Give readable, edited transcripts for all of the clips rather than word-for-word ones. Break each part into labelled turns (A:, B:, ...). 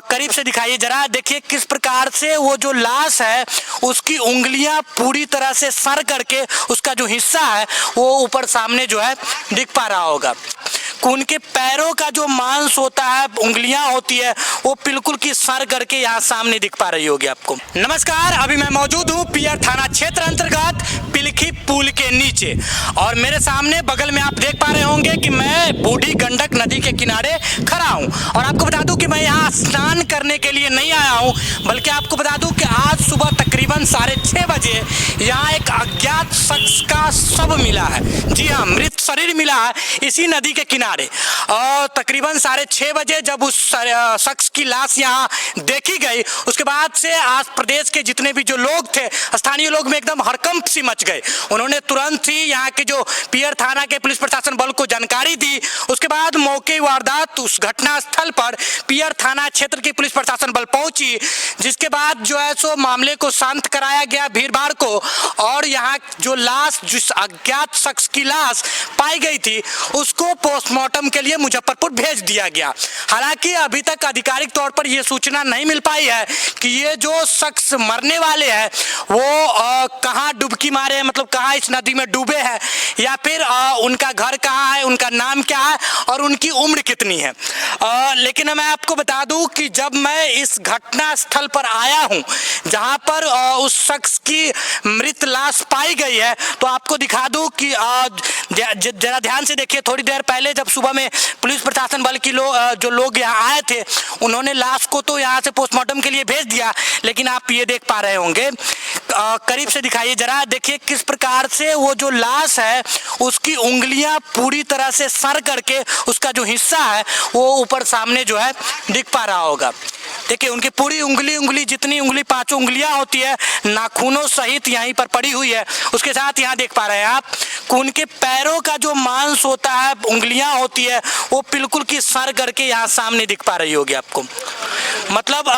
A: करीब से दिखाइए जरा, देखिए किस प्रकार से वो जो लाश है उसकी उंगलियां पूरी तरह से सर करके उसका जो हिस्सा है वो ऊपर सामने जो है दिख पा रहा होगा। उनके पैरों का जो मांस होता है, उंगलियां होती है, वो बिल्कुल की सर करके यहाँ सामने दिख पा रही होगी आपको। नमस्कार, अभी मैं मौजूद हूँ पियर थाना क्षेत्र अंतर्गत पिलखी पुल के नीचे और मेरे सामने बगल में आप देख पा रहे होंगे कि मैं बूढ़ी गंडक नदी के किनारे खड़ा हूँ। और आपको बता दूं कि मैं यहाँ स्नान करने के लिए नहीं आया हूँ, बल्कि आपको बता दूं कि आज सुबह तकरीबन 6:30 बजे यहाँ एक अज्ञात शख्स का शव मिला है। जी हाँ, मृत शरीर मिला है इसी नदी के किनारे। और तकरीबन 6:30 बजे जब उस शख्स की लाश यहाँ देखी गई, उसके बाद से आज प्रदेश के जितने भी जो लोग थे, स्थानीय लोग में एकदम हड़कंप सी मच गए। उन्होंने तुरंत ही यहाँ के जो पियर थाना के पुलिस प्रशासन बल को जानकारी दी। उसके बाद मौके वारदात उस घटना स्थल पर पियर थाना क्षेत्र की पुलिस प्रशासन बल पहुंची, जिसके बाद जो है सो मामले को शांत कराया गया भीड़ भाड़ को। और यहाँ जो लाश, जिस अज्ञात शख्स की लाश पाई गई थी, उसको पोस्टमार्टम के लिए मुजफ्फरपुर भेज दिया गया। हालांकि अभी तक आधिकारिक तौर पर यह सूचना नहीं मिल पाई है कि ये जो शख्स मरने वाले हैं वो कहाँ डुबकी मारे हैं, मतलब कहाँ इस नदी में डूबे हैं, या फिर उनका घर कहाँ है, उनका नाम क्या है और उनकी उम्र कितनी है। लेकिन मैं आपको बता दूं कि जब मैं इस घटना स्थल पर आया हूं जहां पर उस शख्स की मृत लाश पाई गई है, तो आपको दिखा दूं कि जरा ध्यान से देखिए। थोड़ी देर पहले जब सुबह में पुलिस प्रशासन बल की जो लोग यहाँ आए थे, उन्होंने लाश को तो यहाँ से पोस्टमार्टम के लिए भेज दिया, लेकिन आप ये देख पा रहे होंगे, करीब से दिखाइए जरा, देखिए किस प्रकार से वो जो लाश है उसकी उंगलियां पूरी तरह से सर करके उसका जो हिस्सा है वो ऊपर सामने जो है दिख पा रहा होगा। देखिए उनकी पूरी उंगली जितनी उंगली 5 उंगलियां होती है, नाखूनों सहित यहीं पर पड़ी हुई है। उसके साथ यहाँ देख पा रहे हैं आप उनके पैरों का जो मांस होता है, उंगलियां होती है, वो बिल्कुल की सर करके यहाँ सामने दिख पा रही होगी आपको। मतलब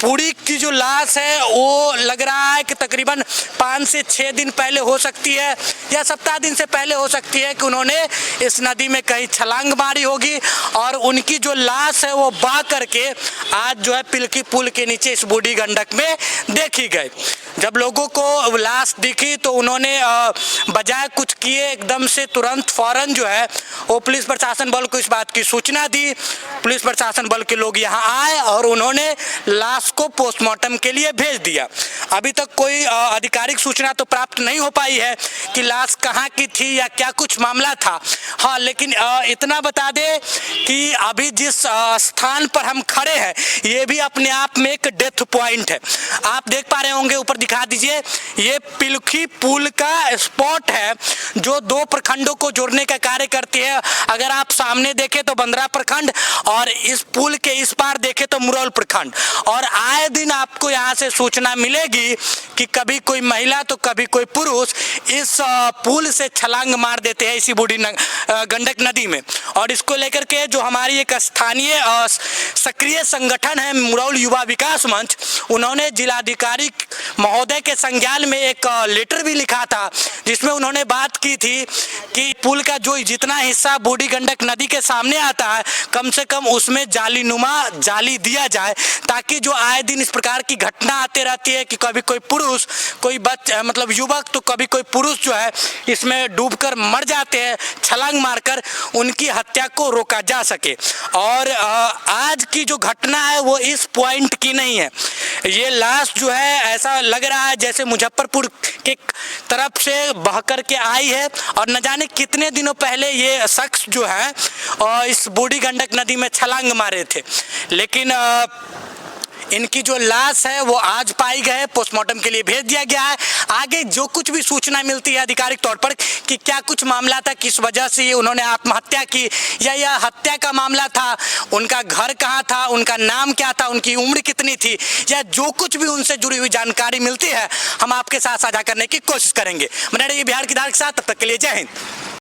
A: पूरी की जो लाश है वो लग रहा है कि तकरीबन 5 से 6 दिन पहले हो सकती है या सप्ताह दिन से पहले हो सकती है कि उन्होंने इस नदी में कहीं छलांग मारी होगी और उनकी जो लाश है वो बह करके आज जो है पिलखी पुल के नीचे इस बूढ़ी गंडक में देखी गई। जब लोगों को लाश दिखी तो उन्होंने बजाय कुछ किए एकदम से तुरंत फौरन जो है वो पुलिस प्रशासन बल को इस बात की सूचना दी। पुलिस प्रशासन बल के लोग यहाँ आए और उन्होंने लाश को पोस्टमार्टम के लिए भेज दिया। अभी तक कोई आधिकारिक सूचना तो प्राप्त नहीं हो पाई है कि लाश कहाँ की थी या क्या कुछ मामला था। हाँ, लेकिन इतना बता दे कि अभी जिस स्थान पर हम खड़े हैं ये भी अपने आप में एक डेथ पॉइंट है। आप देख पा रहे होंगे, ऊपर दिखा दीजिए, ये पिलखी पुल का स्पॉट है जो 2 प्रखंडों को जोड़ने का कार्य करती है। अगर आप सामने देखें तो बंदरा प्रखंड और इस पुल के इस पार देखें तो मुरौल प्रखंड। और आए दिन आपको यहाँ से सूचना मिलेगी कि कभी कोई महिला तो कभी कोई पुरुष इस पुल से छलांग मार देते हैं इसी बूढ़ी गंडक नदी में। और इसको लेकर के जो हमारी एक स्थानीय सक्रिय संगठन है मुरौल युवा विकास मंच, उन्होंने जिलाधिकारी महोदय के संज्ञान में एक लेटर भी लिखा था, जिसमें उन्होंने बात की थी कि पुल का जो जितना हिस्सा बूढ़ी गंडक नदी के सामने आता है, कम से कम उसमें जाली दिया जाए, ताकि जो आए दिन इस प्रकार की घटना आते रहती है कि कभी कोई पुरुष, कोई मतलब युवक तो कभी कोई पुरुष जो है इसमें डूबकर मर जाते हैं छलांग मारकर, उनकी हत्या को रोका जा सके। और आज की जो घटना है वो इस पॉइंट की नहीं है। ये लाश जो है ऐसा लग रहा है जैसे मुजफ्फरपुर के तरफ से बह कर के आई है और न जाने कितने दिनों पहले ये शख्स जो है इस बूढ़ी गंडक नदी में छलांग मारे थे। लेकिन इनकी जो लाश है वो आज पाई गए, पोस्टमार्टम के लिए भेज दिया गया है। आगे जो कुछ भी सूचना मिलती है आधिकारिक तौर पर कि क्या कुछ मामला था, किस वजह से उन्होंने आत्महत्या की या यह हत्या का मामला था, उनका घर कहाँ था, उनका नाम क्या था, उनकी उम्र कितनी थी, या जो कुछ भी उनसे जुड़ी हुई जानकारी मिलती है हम आपके साथ साझा करने की कोशिश करेंगे। बने रहिए बिहार की धार के साथ, तब तक के लिए जय हिंद।